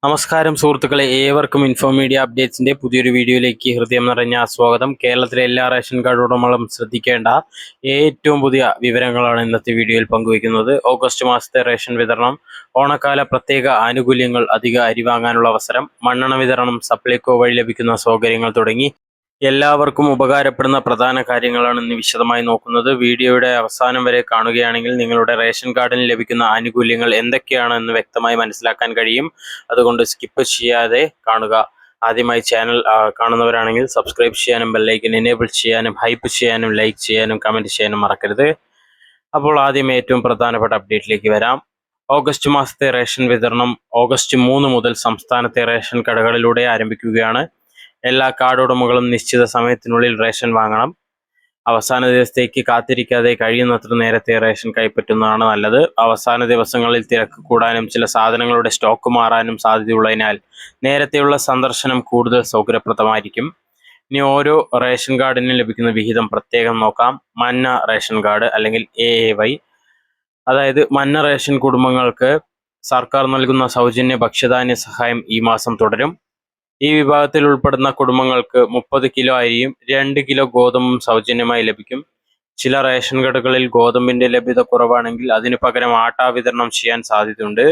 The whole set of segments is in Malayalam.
നമസ്കാരം സുഹൃത്തുക്കളെ, ഏവർക്കും ഇൻഫോ മീഡിയ അപ്ഡേറ്റ്സിന്റെ പുതിയൊരു വീഡിയോയിലേക്ക് ഹൃദയം നിറഞ്ഞ സ്വാഗതം. കേരളത്തിലെ എല്ലാ റേഷൻ കാർഡ് ഉടമകളും ശ്രദ്ധിക്കേണ്ട ഏറ്റവും പുതിയ വിവരങ്ങളാണ് ഇന്നത്തെ വീഡിയോയിൽ പങ്കുവയ്ക്കുന്നത്. ഓഗസ്റ്റ് മാസത്തെ റേഷൻ വിതരണം, ഓണക്കാല പ്രത്യേക ആനുകൂല്യങ്ങൾ, അധിക അരി വാങ്ങാനുള്ള അവസരം, മണ്ണെണ്ണ വിതരണം, സപ്ലൈകോ വഴി ലഭിക്കുന്ന സൗകര്യങ്ങൾ തുടങ്ങി എല്ലാവർക്കും ഉപകാരപ്പെടുന്ന പ്രധാന കാര്യങ്ങളാണ് ഇന്ന് വിശദമായി നോക്കുന്നത്. വീഡിയോയുടെ അവസാനം വരെ കാണുകയാണെങ്കിൽ നിങ്ങളുടെ റേഷൻ കാർഡിന് ലഭിക്കുന്ന ആനുകൂല്യങ്ങൾ എന്തൊക്കെയാണെന്ന് വ്യക്തമായി മനസ്സിലാക്കാൻ കഴിയും. അതുകൊണ്ട് സ്കിപ്പ് ചെയ്യാതെ കാണുക. ആദ്യമായി ചാനൽ കാണുന്നവരാണെങ്കിൽ സബ്സ്ക്രൈബ് ചെയ്യാനും ബെല്ലൈക്കൻ എനേബിൾ ചെയ്യാനും ഹൈപ്പ് ചെയ്യാനും ലൈക്ക് ചെയ്യാനും കമൻറ്റ് ചെയ്യാനും മറക്കരുത്. അപ്പോൾ ആദ്യം ഏറ്റവും പ്രധാനപ്പെട്ട അപ്ഡേറ്റിലേക്ക് വരാം. ഓഗസ്റ്റ് മാസത്തെ റേഷൻ വിതരണം ഓഗസ്റ്റ് 3 മുതൽ സംസ്ഥാനത്തെ റേഷൻ കടകളിലൂടെ ആരംഭിക്കുകയാണ്. എല്ലാ കാർഡ് ഉടമകളും നിശ്ചിത സമയത്തിനുള്ളിൽ റേഷൻ വാങ്ങണം. അവസാന ദിവസത്തേക്ക് കാത്തിരിക്കാതെ കഴിയുന്നത്ര നേരത്തെ റേഷൻ കൈപ്പറ്റുന്നതാണ് നല്ലത്. അവസാന ദിവസങ്ങളിൽ തിരക്ക് കൂടാനും ചില സാധനങ്ങളുടെ സ്റ്റോക്ക് മാറാനും സാധ്യതയുള്ളതിനാൽ നേരത്തെയുള്ള സന്ദർശനം കൂടുതൽ സൗകര്യപ്രദമായിരിക്കും. ഇനി ഓരോ റേഷൻ കാർഡിനും ലഭിക്കുന്ന വിഹിതം പ്രത്യേകം നോക്കാം. മഞ്ഞ റേഷൻ കാർഡ് അല്ലെങ്കിൽ AAY, അതായത് മഞ്ഞ റേഷൻ കുടുംബങ്ങൾക്ക് സർക്കാർ നൽകുന്ന സൗജന്യ ഭക്ഷ്യധാന്യ സഹായം ഈ മാസം തുടരും. ഈ വിഭാഗത്തിൽ ഉൾപ്പെടുന്ന കുടുംബങ്ങൾക്ക് 30 കിലോ അരിയും 2 കിലോ ഗോതമ്പും സൗജന്യമായി ലഭിക്കും. ചില റേഷൻ കടകളിൽ ഗോതമ്പിന്റെ ലഭ്യത കുറവാണെങ്കിൽ അതിനു പകരം ആട്ട വിതരണം ചെയ്യാൻ സാധ്യതയുണ്ട്.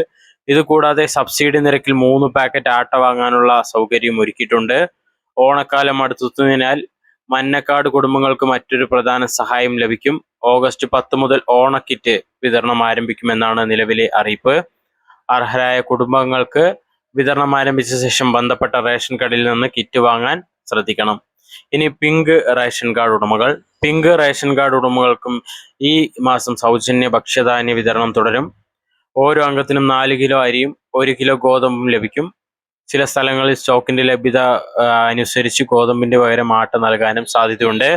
ഇതുകൂടാതെ സബ്സിഡി നിരക്കിൽ 3 പാക്കറ്റ് ആട്ട വാങ്ങാനുള്ള സൗകര്യം ഒരുക്കിയിട്ടുണ്ട്. ഓണക്കാലം അടുത്തെത്തുന്നതിനാൽ മഞ്ഞക്കാർഡ് കുടുംബങ്ങൾക്ക് മറ്റൊരു പ്രധാന സഹായം ലഭിക്കും. ഓഗസ്റ്റ് 10 മുതൽ ഓണക്കിറ്റ് വിതരണം ആരംഭിക്കുമെന്നാണ് നിലവിലെ അറിയിപ്പ്. അർഹരായ കുടുംബങ്ങൾക്ക് വിതരണം ആരംഭിച്ച ശേഷം ബന്ധപ്പെട്ട റേഷൻ കടയിൽ നിന്ന് കിറ്റ് വാങ്ങാൻ ശ്രദ്ധിക്കണം. ഇനി പിങ്ക് റേഷൻ കാർഡ് ഉടമകൾക്കും ഈ മാസം സൗജന്യ ഭക്ഷ്യധാന്യ വിതരണം തുടരും. ഓരോ അംഗത്തിനും 4 കിലോ അരിയും 1 കിലോ ഗോതമ്പും ലഭിക്കും. ചില സ്ഥലങ്ങളിൽ സ്റ്റോക്കിന്റെ ലഭ്യത അനുസരിച്ച് ഗോതമ്പിന്റെ പകരം ആട്ട നൽകാനും സാധ്യതയുണ്ട്.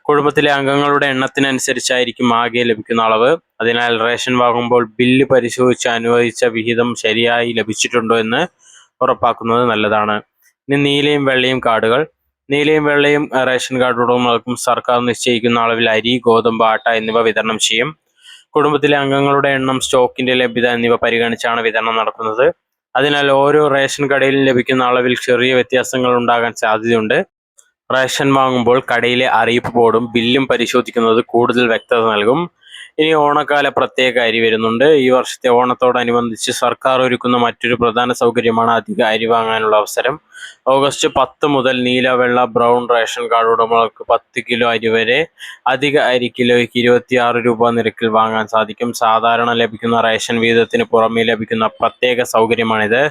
കുടുംബത്തിലെ അംഗങ്ങളുടെ എണ്ണത്തിനനുസരിച്ചായിരിക്കും ആകെ ലഭിക്കുന്ന അളവ്. അതിനാൽ റേഷൻ വാങ്ങുമ്പോൾ ബില്ല് പരിശോധിച്ച് അനുവദിച്ച വിഹിതം ശരിയായി ലഭിച്ചിട്ടുണ്ടോ എന്ന് ഉറപ്പാക്കുന്നത് നല്ലതാണ്. ഇനി നീലയും വെള്ളയും റേഷൻ കാർഡ് ഉടമകൾക്കും സർക്കാർ നിശ്ചയിക്കുന്ന അളവിൽ അരി, ഗോതമ്പ്, ആട്ട എന്നിവ വിതരണം ചെയ്യും. കുടുംബത്തിലെ അംഗങ്ങളുടെ എണ്ണം, സ്റ്റോക്കിന്റെ ലഭ്യത എന്നിവ പരിഗണിച്ചാണ് വിതരണം നടക്കുന്നത്. അതിനാൽ ഓരോ റേഷൻ കടയിലും ലഭിക്കുന്ന അളവിൽ ചെറിയ വ്യത്യാസങ്ങൾ ഉണ്ടാകാൻ സാധ്യതയുണ്ട്. റേഷൻ വാങ്ങുമ്പോൾ കടയിലെ അറിയിപ്പ് ബോർഡും ബില്ലും പരിശോധിക്കുന്നത് കൂടുതൽ വ്യക്തത നൽകും. ഇനി ഓണക്കാല പ്രത്യേക അരി വരുന്നുണ്ട്. ഈ വർഷത്തെ ഓണത്തോടനുബന്ധിച്ച് സർക്കാർ ഒരുക്കുന്ന മറ്റൊരു പ്രധാന സൗകര്യമാണ് അധിക അരി വാങ്ങാനുള്ള അവസരം. ഓഗസ്റ്റ് 10 മുതൽ നീല, വെള്ള, ബ്രൗൺ റേഷൻ കാർഡ് ഉടമകൾക്ക് 10 കിലോ അരി വരെ അധിക അരി കിലോയ്ക്ക് 26 രൂപ നിരക്കിൽ വാങ്ങാൻ സാധിക്കും. സാധാരണ ലഭിക്കുന്ന റേഷൻ വീതത്തിന് പുറമെ ലഭിക്കുന്ന പ്രത്യേക സൗകര്യമാണിത്.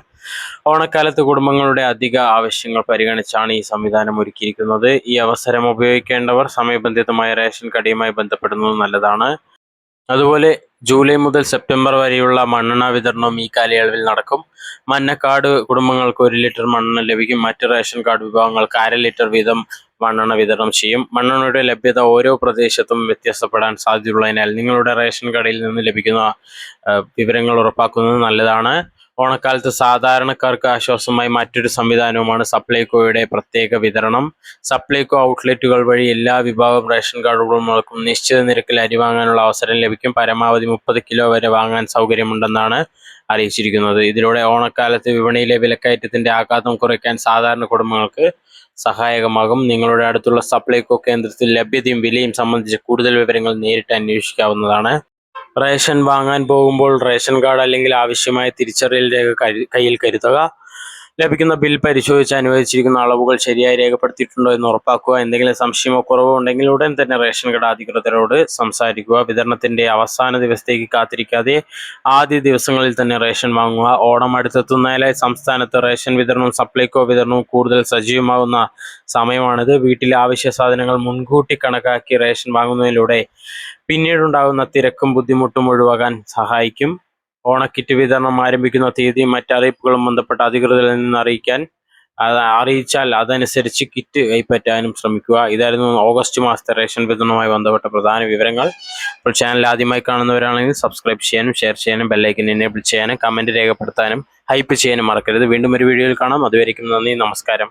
ഓണക്കാലത്ത് കുടുംബങ്ങളുടെ അധിക ആവശ്യങ്ങൾ പരിഗണിച്ചാണ് ഈ സംവിധാനം ഒരുക്കിയിരിക്കുന്നത്. ഈ അവസരം ഉപയോഗിക്കേണ്ടവർ സമയബന്ധിതമായ റേഷൻ കടയുമായി ബന്ധപ്പെടുന്നത് നല്ലതാണ്. അതുപോലെ ജൂലൈ മുതൽ സെപ്റ്റംബർ വരെയുള്ള മണ്ണെണ്ണ വിതരണവും ഈ കാലയളവിൽ നടക്കും. മഞ്ഞക്കാർഡ് കുടുംബങ്ങൾക്ക് 1 ലിറ്റർ മണ്ണെണ്ണ ലഭിക്കും. മറ്റ് റേഷൻ കാർഡ് വിഭാഗങ്ങൾക്ക് 1/2 ലിറ്റർ വീതം മണ്ണെണ്ണ വിതരണം ചെയ്യും. മണ്ണെണ്ണയുടെ ലഭ്യത ഓരോ പ്രദേശത്തും വ്യത്യാസപ്പെടാൻ സാധ്യതയുള്ളതിനാൽ നിങ്ങളുടെ റേഷൻ കടയിൽ നിന്ന് ലഭിക്കുന്ന വിവരങ്ങൾ ഉറപ്പാക്കുന്നത് നല്ലതാണ്. ഓണക്കാലത്ത് സാധാരണക്കാർക്ക് ആശ്വാസമായി മറ്റൊരു സംവിധാനവുമാണ് സപ്ലൈകോയുടെ പ്രത്യേക വിതരണം. സപ്ലൈകോ ഔട്ട്ലെറ്റുകൾ വഴി എല്ലാ വിഭാഗം റേഷൻ കാർഡ് ഉടമകൾക്കും നിശ്ചിത നിരക്കിൽ അരി വാങ്ങാനുള്ള അവസരം ലഭിക്കും. പരമാവധി 30 കിലോ വരെ വാങ്ങാൻ സൗകര്യമുണ്ടെന്നാണ് അറിയിച്ചിരിക്കുന്നത്. ഇതിലൂടെ ഓണക്കാലത്ത് വിപണിയിലെ വിലക്കയറ്റത്തിന്റെ ആഘാതം കുറയ്ക്കാൻ സാധാരണ കുടുംബങ്ങൾക്ക് സഹായകമാകും. നിങ്ങളുടെ അടുത്തുള്ള സപ്ലൈകോ കേന്ദ്രത്തിൽ ലഭ്യതയും വിലയും സംബന്ധിച്ച് കൂടുതൽ വിവരങ്ങൾ നേരിട്ട് അന്വേഷിക്കാവുന്നതാണ്. റേഷൻ വാങ്ങാൻ പോകുമ്പോൾ റേഷൻ കാർഡ് അല്ലെങ്കിൽ ആവശ്യമായ തിരിച്ചറിയൽ രേഖ കയ്യിൽ കരുതുക. ലഭിക്കുന്ന ബിൽ പരിശോധിച്ച് അനുവദിച്ചിരിക്കുന്ന അളവുകൾ ശരിയായി രേഖപ്പെടുത്തിയിട്ടുണ്ടോ എന്ന് ഉറപ്പാക്കുക. എന്തെങ്കിലും സംശയമോ കുറവോ ഉണ്ടെങ്കിൽ ഉടൻ തന്നെ റേഷൻ കട അധികൃതരോട് സംസാരിക്കുക. വിതരണത്തിന്റെ അവസാന ദിവസത്തേക്ക് കാത്തിരിക്കാതെ ആദ്യ ദിവസങ്ങളിൽ തന്നെ റേഷൻ വാങ്ങുക. ഓണം അടുത്തെത്തുന്നതിനാൽ സംസ്ഥാനത്ത് റേഷൻ വിതരണവും സപ്ലൈകോ വിതരണവും കൂടുതൽ സജീവമാകുന്ന സമയമാണിത്. വീട്ടിലെ അവശ്യ സാധനങ്ങൾ മുൻകൂട്ടി കണക്കാക്കി റേഷൻ വാങ്ങുന്നതിലൂടെ പിന്നീടുണ്ടാകുന്ന തിരക്കും ബുദ്ധിമുട്ടും ഒഴിവാക്കാൻ സഹായിക്കും. ഓണക്കിറ്റ് വിതരണം ആരംഭിക്കുന്ന തീയതിയും മറ്ററിയിപ്പുകളും ബന്ധപ്പെട്ട അധികൃതരിൽ നിന്ന് അറിയിച്ചാൽ അതനുസരിച്ച് കിറ്റ് കൈപ്പറ്റാനും ശ്രമിക്കുക. ഇതായിരുന്നു ഓഗസ്റ്റ് മാസത്തെ റേഷൻ വിതരണവുമായി ബന്ധപ്പെട്ട പ്രധാന വിവരങ്ങൾ. ഇപ്പോൾ ചാനൽ ആദ്യമായി കാണുന്നവരാണെങ്കിൽ സബ്സ്ക്രൈബ് ചെയ്യാനും ഷെയർ ചെയ്യാനും ബെല്ലൈക്കൻ എനേബിൾ ചെയ്യാനും കമൻറ്റ് രേഖപ്പെടുത്താനും ഹൈപ്പ് ചെയ്യാനും മറക്കരുത്. വീണ്ടും ഒരു വീഡിയോയിൽ കാണാം. അതുവരേക്കും നന്ദി, നമസ്കാരം.